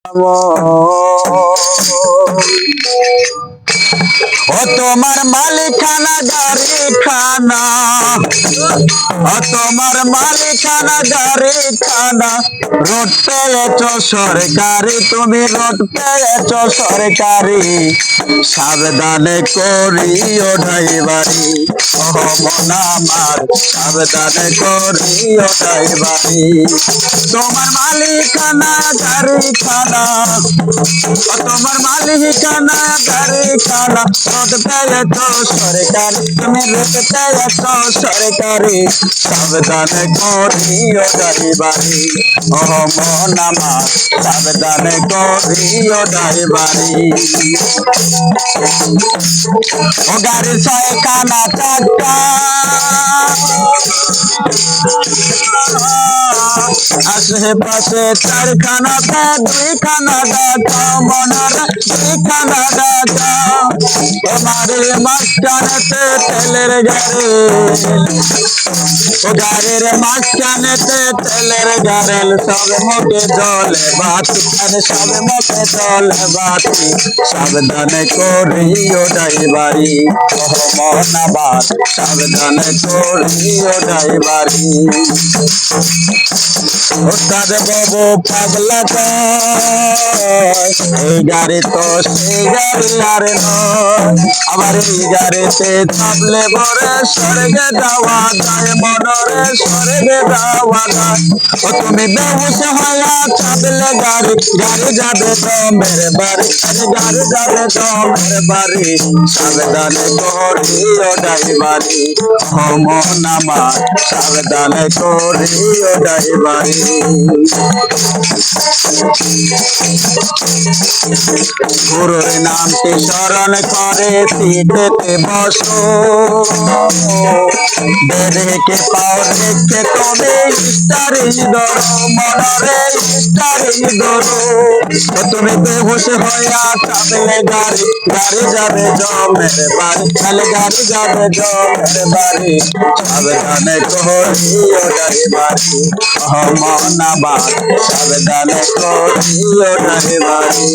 ও তোমার মালিকানা গাড়ি খানা, ও তোমার মালিকানা গাড়ি খানা, রোড পেয়েছো সরকারি, তুমি রোড পেয়েছো সরকারি, সাবধানে করিও ড্রাইভারি, ও মন আমার সাবধানে করিও ড্রাইভারি। তোমার মালিকানা গাড়ি খানা, ও তোমার মালিকানা গাড়ি খানা, রোড পেয়েছো সরকারি, তুমি রোড পেয়েছো সরকারি, সাবধানে করিও ড্রাইভারি, ও মন আমার সাবধানে করিও ড্রাইভারি। ও গাড়ি ছয়খানা চাকা, আশেপাশে চারখানাতে দুইখানা ডাকা, মনের দুইখানা ডাকা, তোমার মাঝখানেতে তেলের গাড়ি, ও গাড়ির মাঝখানেতে তেলের গাড়েল, সব মুখে জলে বাতি, আরে সব মুখে জলে বাতি, সাবধানে করিও ড্রাইভারি, ও মন আমার সাবধানে করিও ড্রাইভারি। ওস্তাদ বাবু পাগলা কয়, এই গাড়ি তো সেই গাড়ি আর নয়, আবার এই গাড়িতে চাপলে বরে স্বর্গে যাওয়া যায়, মনরে স্বর্গে যাওয়া যায়। ও তুমি বেহুশ হইয়া চাপলে গাড়ি, গাড়ি যাবে তোমার বাড়ি, আরে গাড়ি যাবে তোমার বাড়ি, সাবধানে করিও ড্রাইভারি, ও মন আমার সাবধানে করিও ড্রাইভারি। গুরুর নামটি স্মরণ করে সিটেতে বসো, বেরেকে পাও রেখে তবে স্টারি ধরো, মনরে স্টারি ধরো। তুমি বেহুশ হইয়া চাপলে গাড়ি, গাড়ি যাবে জমের বাড়ি, তাহলে গাড়ি যাবে জমের বাড়ি, সাবধানে করিও ড্রাইভারি, ও মন আমার সাবধানে করিও ড্রাইভারি।